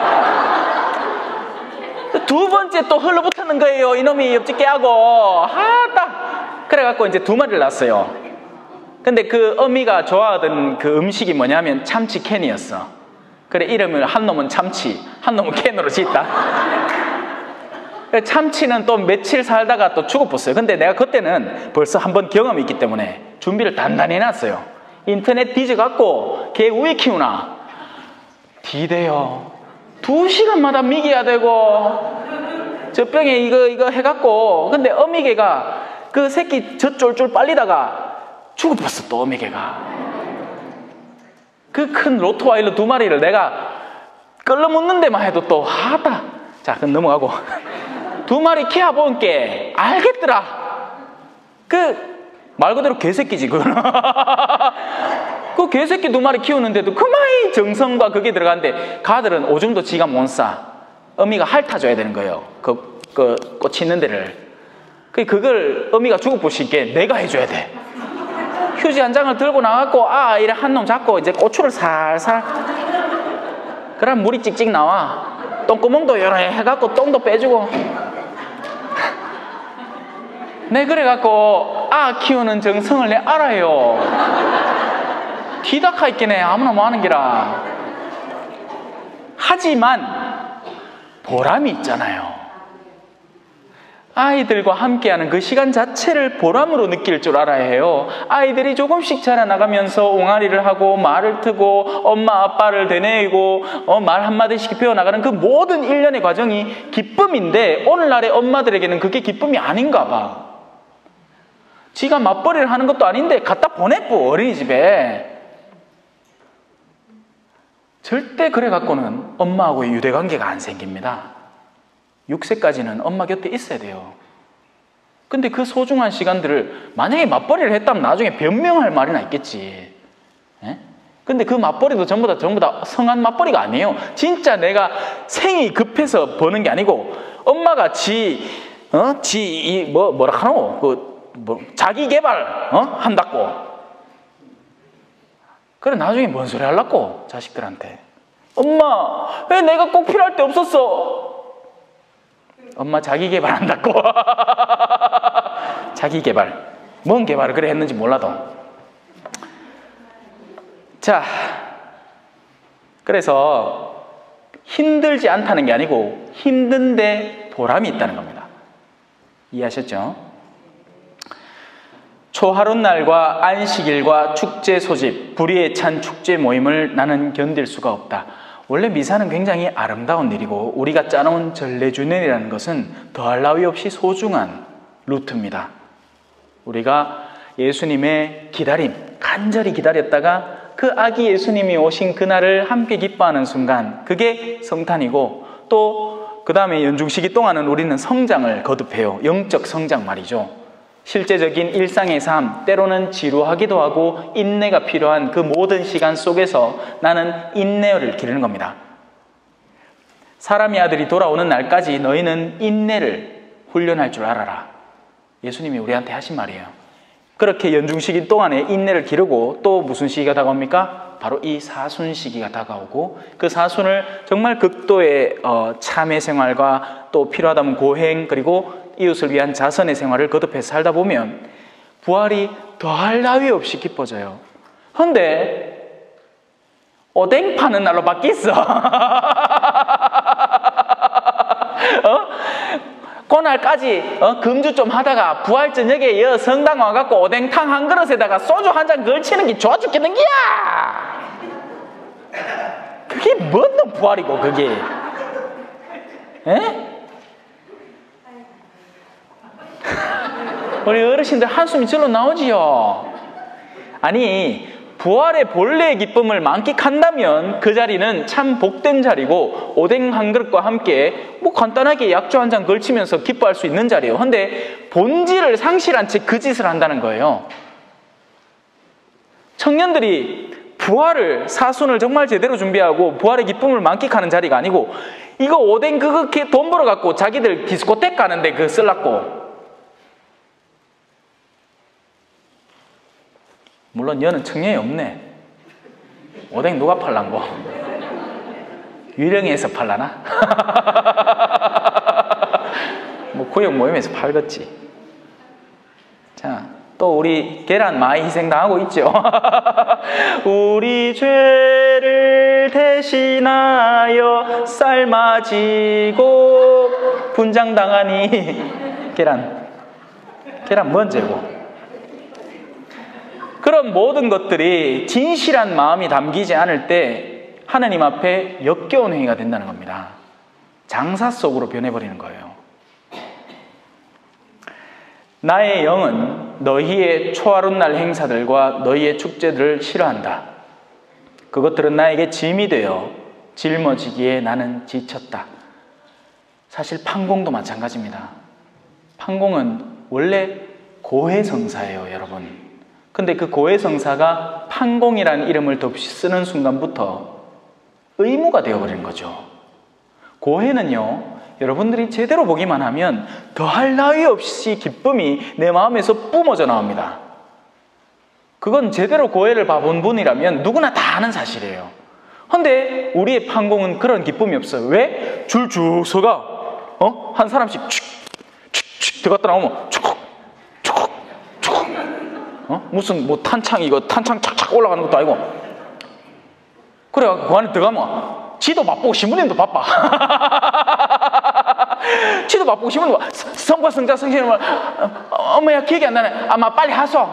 2번째 또 흘러붙는 거예요. 이놈이 옆집 개하고. 그래갖고 이제 2마리를 낳았어요. 근데 그 어미가 좋아하던 그 음식이 뭐냐면 참치 캔이었어. 그래, 이름을 한 놈은 참치, 한 놈은 캔으로 짓다. 참치는 또 며칠 살다가 또 죽어버렸어요. 근데 내가 그때는 벌써 한번 경험이 있기 때문에 준비를 단단히 해놨어요. 인터넷 뒤져갖고 걔 우에 키우나? 디대요. 2시간마다 미기야 되고 젖병에 이거 해갖고. 근데 어미개가 그 새끼 젖 쫄쫄 빨리다가 죽어버렸어. 또 어미개가 그 큰 로트와일러 2마리를 내가 끌어묻는 데만 해도 또 하다. 자, 그럼 넘어가고 2마리 키워보니까 알겠더라. 그 말 그대로 개새끼지 그거는. 그 개새끼 2마리 키우는데도 그마이 정성과 그게 들어가는데 가들은 오줌도 지가 못 싸. 어미가 핥아줘야 되는 거예요. 그 꽃 있는 데를. 그걸 어미가 죽어보시게 내가 해줘야 돼. 휴지 한 장을 들고 나갖고 이래 한 놈 잡고 이제 고추를 살살. 그럼 물이 찍찍 나와. 똥구멍도 여러 해갖고 똥도 빼주고. 내 그래갖고 키우는 정성을 내 알아요. 뒤다카 있긴 해. 아무나 뭐 하는 기라. 하지만 보람이 있잖아요. 아이들과 함께하는 그 시간 자체를 보람으로 느낄 줄 알아야 해요. 아이들이 조금씩 자라나가면서 옹알이를 하고 말을 트고 엄마 아빠를 되뇌이고 말 한마디씩 배워나가는 그 모든 일련의 과정이 기쁨인데 오늘날의 엄마들에게는 그게 기쁨이 아닌가 봐. 지가 맞벌이를 하는 것도 아닌데 갖다 보냈고 어린이집에. 절대 그래 갖고는 엄마하고의 유대관계가 안 생깁니다. 6세까지는 엄마 곁에 있어야 돼요. 근데 그 소중한 시간들을 만약에 맞벌이를 했다면 나중에 변명할 말이나 있겠지. 에? 근데 그 맞벌이도 전부 다 성한 맞벌이가 아니에요. 진짜 내가 생이 급해서 버는 게 아니고 엄마가 뭐라 하노? 자기 개발 한다고. 그래 나중에 뭔 소리 하려고 자식들한테. 엄마 왜 내가 꼭 필요할 때 없었어? 엄마 자기 개발한다고. 자기 개발. 뭔 개발을 그래 했는지 몰라도. 자, 그래서 힘들지 않다는 게 아니고 힘든데 보람이 있다는 겁니다. 이해하셨죠? 초하룻날과 안식일과 축제 소집, 불의에 찬 축제 모임을 나는 견딜 수가 없다. 원래 미사는 굉장히 아름다운 일이고 우리가 짜놓은 전래주년이라는 것은 더할 나위 없이 소중한 루트입니다. 우리가 예수님의 기다림, 간절히 기다렸다가 그 아기 예수님이 오신 그날을 함께 기뻐하는 순간, 그게 성탄이고, 또 그 다음에 연중시기 동안은 우리는 성장을 거듭해요. 영적 성장 말이죠. 실제적인 일상의 삶, 때로는 지루하기도 하고 인내가 필요한 그 모든 시간 속에서 나는 인내를 기르는 겁니다. 사람의 아들이 돌아오는 날까지 너희는 인내를 훈련할 줄 알아라. 예수님이 우리한테 하신 말이에요. 그렇게 연중시기 동안에 인내를 기르고 또 무슨 시기가 다가옵니까? 바로 이 사순 시기가 다가오고, 그 사순을 정말 극도의 참회 생활과 또 필요하다면 고행, 그리고 이웃을 위한 자선의 생활을 거듭해서 살다 보면 부활이 더할 나위 없이 기뻐져요. 그런데 오뎅 파는 날로 바뀌었어. 그날까지 금주 좀 하다가 부활 저녁에 성당 와갖고 오뎅탕 한 그릇에다가 소주 한 잔 걸치는 게 좋아 죽겠는 기야. 그게 뭔 부활이고 그게. 에? 우리 어르신들 한숨이 절로 나오지요. 아니, 부활의 본래의 기쁨을 만끽한다면 그 자리는 참 복된 자리고 오뎅 한 그릇과 함께 뭐 간단하게 약주 한 잔 걸치면서 기뻐할 수 있는 자리예요. 근데 본질을 상실한 채 그 짓을 한다는 거예요. 청년들이 부활을, 사순을 정말 제대로 준비하고 부활의 기쁨을 만끽하는 자리가 아니고, 이거 오뎅 그렇게 돈 벌어갖고 자기들 디스코텍 가는데 그거 쓸라고. 물론 여는 청년이 없네. 오뎅 누가 팔란고? 유령에서 팔라나? 뭐 구역 모임에서 팔겠지. 자, 또 우리 계란 많이 희생당하고 있죠. 우리 죄를 대신하여 삶아지고 분장당하니 계란 먼저고. 그런 모든 것들이 진실한 마음이 담기지 않을 때 하나님 앞에 역겨운 행위가 된다는 겁니다. 장사 속으로 변해버리는 거예요. 나의 영은 너희의 초하룻날 행사들과 너희의 축제들을 싫어한다. 그것들은 나에게 짐이 되어 짊어지기에 나는 지쳤다. 사실 판공도 마찬가지입니다. 판공은 원래 고해성사예요, 여러분. 근데 그 고해성사가 판공이라는 이름을 덮이 쓰는 순간부터 의무가 되어버리는 거죠. 고해는요, 여러분들이 제대로 보기만 하면 더할 나위 없이 기쁨이 내 마음에서 뿜어져 나옵니다. 그건 제대로 고해를 봐본 분이라면 누구나 다 아는 사실이에요. 근데 우리의 판공은 그런 기쁨이 없어요. 왜? 줄쭉 서가 한 사람씩 축축축 들어갔다 나오면 축축축 무슨 뭐 탄창 착착 올라가는 것도 아니고, 그래갖고 그 안에 들어가면 지도 바쁘고 신부님도 바빠. 지도 바쁘고 신부님도 바빠. 성과 성자 성신을 어머야 기억이 안 나네. 아마 빨리 하소.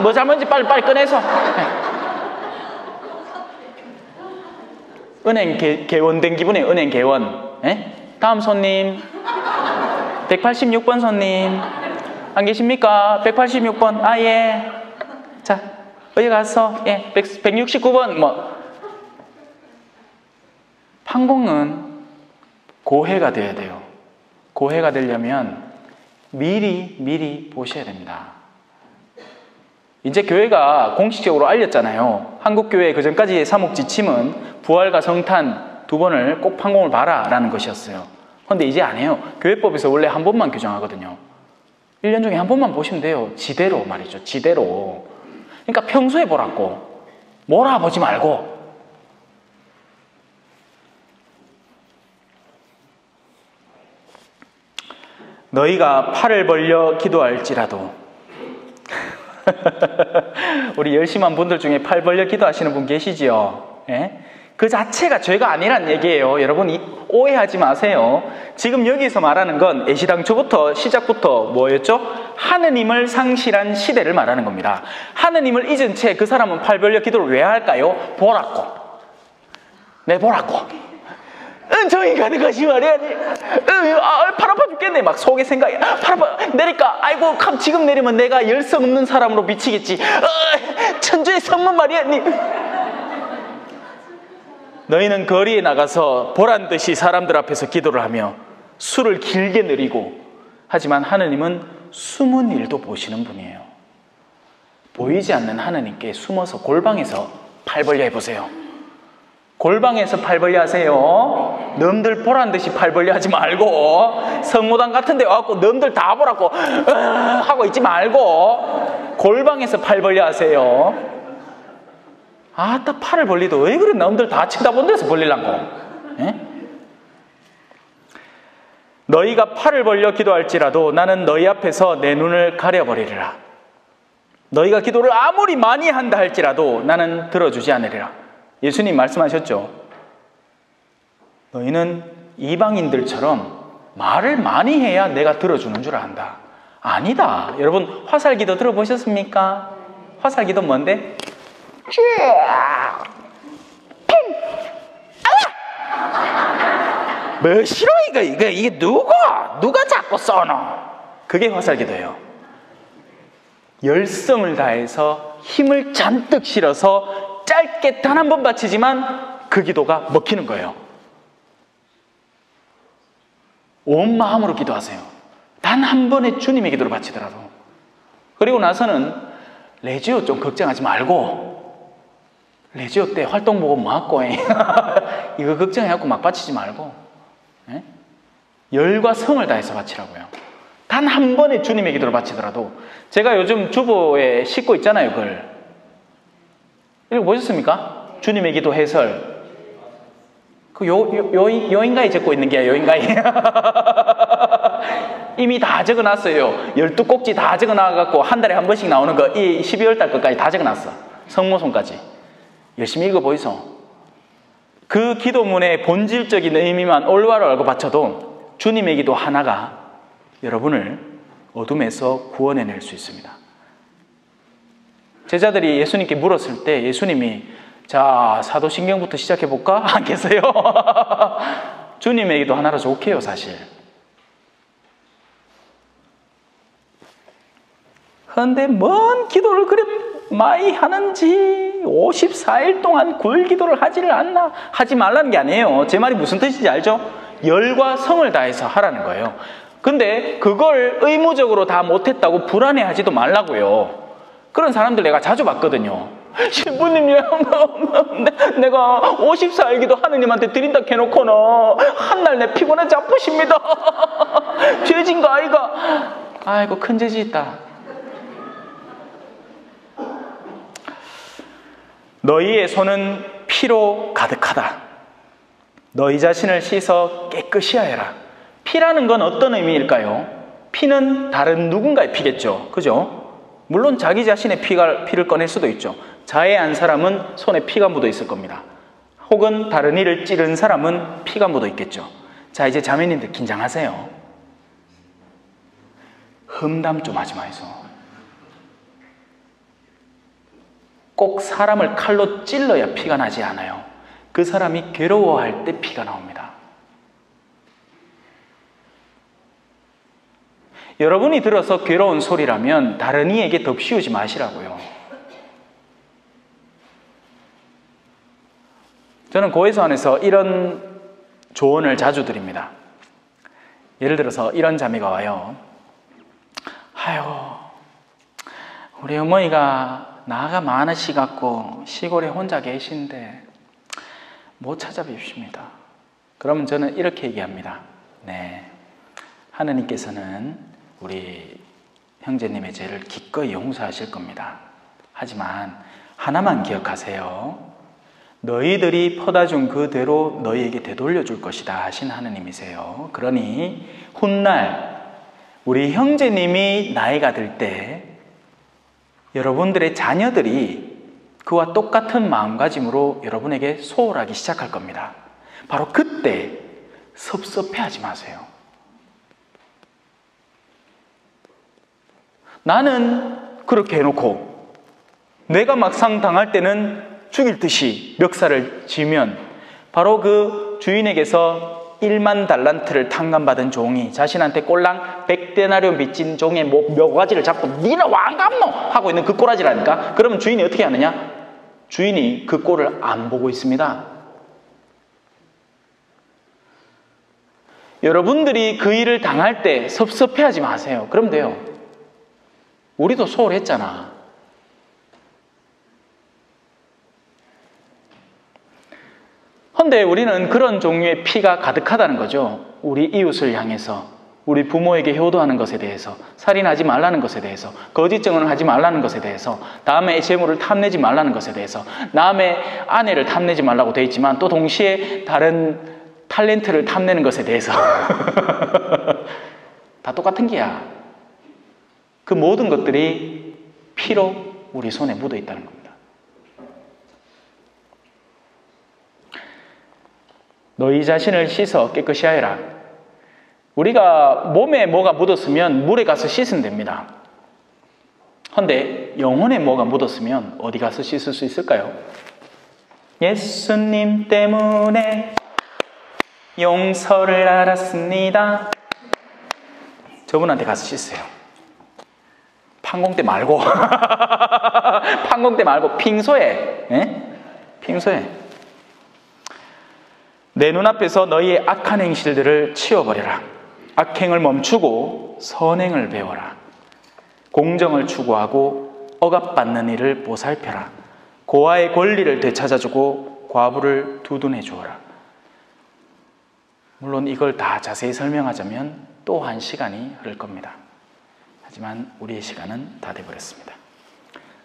뭐 잘못인지 빨리 꺼내서. 은행 개원된 기분에 은행 개원. 다음 손님 186번 손님 안 계십니까? 186번. 아, 예. 자, 어디 갔어? 예, 169번. 뭐. 판공은 고해가 돼야 돼요. 고해가 되려면 미리 보셔야 됩니다. 이제 교회가 공식적으로 알렸잖아요. 한국교회 그전까지의 사목지침은 부활과 성탄 2번을 꼭 판공을 봐라 라는 것이었어요. 그런데 이제 안 해요. 교회법에서 원래 한 번만 규정하거든요. 1년 중에 한 번만 보시면 돼요. 지대로 말이죠. 지대로. 그러니까 평소에 보라고. 몰아보지 말고. 너희가 팔을 벌려 기도할지라도. 우리 열심한 분들 중에 팔 벌려 기도하시는 분 계시지요? 예? 그 자체가 죄가 아니란 얘기예요. 여러분 오해하지 마세요. 지금 여기서 말하는 건 애시당초부터 시작부터 뭐였죠? 하느님을 상실한 시대를 말하는 겁니다. 하느님을 잊은 채 그 사람은 팔 벌려 기도를 왜 할까요? 보라고. 네, 보라고. 저 인간의 것이 말이야. 팔 아파 죽겠네. 막 속에 생각이 팔 아파 내릴까? 아이고 지금 내리면 내가 열성 없는 사람으로 미치겠지. 천주의 성문 말이야. 너희는 거리에 나가서 보란 듯이 사람들 앞에서 기도를 하며 술을 길게 내리고, 하지만 하느님은 숨은 일도 보시는 분이에요. 보이지 않는 하느님께 숨어서 골방에서 팔 벌려 해보세요. 골방에서 팔 벌려 하세요. 넘들 보란 듯이 팔 벌려 하지 말고, 성모당 같은 데 와갖고 넘들 다 보라고 하고 있지 말고 골방에서 팔 벌려 하세요. 아따, 팔을 벌리도 왜 그래? 남들 다 쳐다본 데서 벌리려고. 너희가 팔을 벌려 기도할지라도 나는 너희 앞에서 내 눈을 가려버리리라. 너희가 기도를 아무리 많이 한다 할지라도 나는 들어주지 않으리라. 예수님 말씀하셨죠. 너희는 이방인들처럼 말을 많이 해야 내가 들어주는 줄 안다. 아니다. 여러분, 화살기도 들어보셨습니까? 화살기도 뭔데? 뭐 싫어 이게 누가 자꾸 써노? 그게 화살기도예요. 열성을 다해서 힘을 잔뜩 실어서 짧게 단 한 번 바치지만 그 기도가 먹히는 거예요. 온 마음으로 기도하세요. 단 한 번의 주님의 기도를 바치더라도. 그리고 나서는 레지오 좀 걱정하지 말고, 레지오 때 활동 보고 뭐하고 이거 걱정해갖고 막 바치지 말고 열과 성을 다해서 바치라고요. 단 한 번의 주님의 기도를 바치더라도. 제가 요즘 주보에 싣고 있잖아요, 글. 읽어보셨습니까? 주님의 기도 해설. 그 요인가에 적고 있는 게 요인가에. 이미 다 적어놨어요. 12꼭지 다 적어놔갖고 한 달에 한 번씩 나오는 거 이 12월 달 것까지 다 적어놨어. 성모송까지. 열심히 읽어보이소. 그 기도문의 본질적인 의미만 올바로 알고 바쳐도 주님의 기도 하나가 여러분을 어둠에서 구원해낼 수 있습니다. 제자들이 예수님께 물었을 때 예수님이 자, 사도신경부터 시작해볼까? 안겠어요? 주님의 기도 하나로 좋게요, 사실. 그런데 뭔 기도를 그래 많이 하는지 54일 동안 굴기도를 하지를 않나? 하지 말라는 게 아니에요. 제 말이 무슨 뜻인지 알죠? 열과 성을 다해서 하라는 거예요. 근데 그걸 의무적으로 다 못했다고 불안해하지도 말라고요. 그런 사람들 내가 자주 봤거든요. 신부님이요, 내가 54일 기도 하느님한테 드린다 해놓고는 한 날 내 피곤해서 아프십니다. 죄진가 아이가? 아이고 큰 죄지 있다. 너희의 손은 피로 가득하다. 너희 자신을 씻어 깨끗이 하여라. 피라는 건 어떤 의미일까요? 피는 다른 누군가의 피겠죠. 그죠? 물론 자기 자신의 피를 꺼낼 수도 있죠. 자해한 사람은 손에 피가 묻어 있을 겁니다. 혹은 다른 이를 찌른 사람은 피가 묻어 있겠죠. 자, 이제 자매님들 긴장하세요. 험담 좀 하지 마이소. 꼭 사람을 칼로 찔러야 피가 나지 않아요. 그 사람이 괴로워할 때 피가 나옵니다. 여러분이 들어서 괴로운 소리라면 다른 이에게 덮씌우지 마시라고요. 저는 고해서 안에서 이런 조언을 자주 드립니다. 예를 들어서 이런 자매가 와요. 아유, 우리 어머니가 나이가 많으시갖고 시골에 혼자 계신데 못 찾아뵙십니다. 그러면 저는 이렇게 얘기합니다. 네, 하느님께서는 우리 형제님의 죄를 기꺼이 용서하실 겁니다. 하지만 하나만 기억하세요. 너희들이 퍼다준 그대로 너희에게 되돌려 줄 것이다 하신 하느님이세요. 그러니 훗날 우리 형제님이 나이가 들 때 여러분들의 자녀들이 그와 똑같은 마음가짐으로 여러분에게 소홀하기 시작할 겁니다. 바로 그때 섭섭해하지 마세요. 나는 그렇게 해놓고 내가 막상 당할 때는 죽일 듯이 멱살을 쥐면 바로 그 주인에게서 1만 달란트를 탕감받은 종이 자신한테 꼴랑 100데나리온 빚진 종의 묘가지를 잡고 니는 왕갑노! 하고 있는 그 꼬라지라니까. 그러면 주인이 어떻게 하느냐? 주인이 그 꼴을 안 보고 있습니다. 여러분들이 그 일을 당할 때 섭섭해하지 마세요. 그럼 돼요. 우리도 소홀했잖아. 그런데 우리는 그런 종류의 피가 가득하다는 거죠. 우리 이웃을 향해서, 우리 부모에게 효도하는 것에 대해서, 살인하지 말라는 것에 대해서, 거짓 증언을 하지 말라는 것에 대해서, 남의 재물을 탐내지 말라는 것에 대해서, 남의 아내를 탐내지 말라고 되어 있지만 또 동시에 다른 탤런트를 탐내는 것에 대해서 다 똑같은 기야. 그 모든 것들이 피로 우리 손에 묻어 있다는 겁니다. 너희 자신을 씻어 깨끗이 하여라. 우리가 몸에 뭐가 묻었으면 물에 가서 씻으면 됩니다. 그런데 영혼에 뭐가 묻었으면 어디 가서 씻을 수 있을까요? 예수님 때문에 용서를 알았습니다. 저분한테 가서 씻으세요. 판공대 말고 판공대 말고 핑소에, 예? 핑소에. 내 눈앞에서 너희의 악한 행실들을 치워버려라. 악행을 멈추고 선행을 배워라. 공정을 추구하고 억압받는 이를 보살펴라. 고아의 권리를 되찾아주고 과부를 두둔해 주어라. 물론 이걸 다 자세히 설명하자면 또 한 시간이 흐를 겁니다. 하지만 우리의 시간은 다 돼버렸습니다.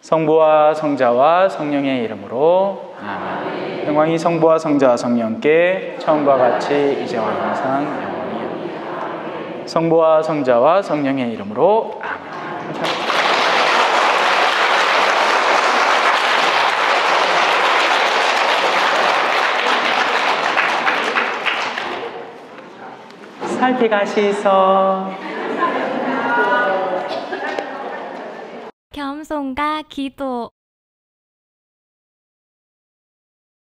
성부와 성자와 성령의 이름으로 아멘. 영광이 성부와 성자와 성령께 처음과 같이 이제와 항상 영원히. 성부와 성자와 성령의 이름으로 아멘. 살펴가시소. 겸손과 기도.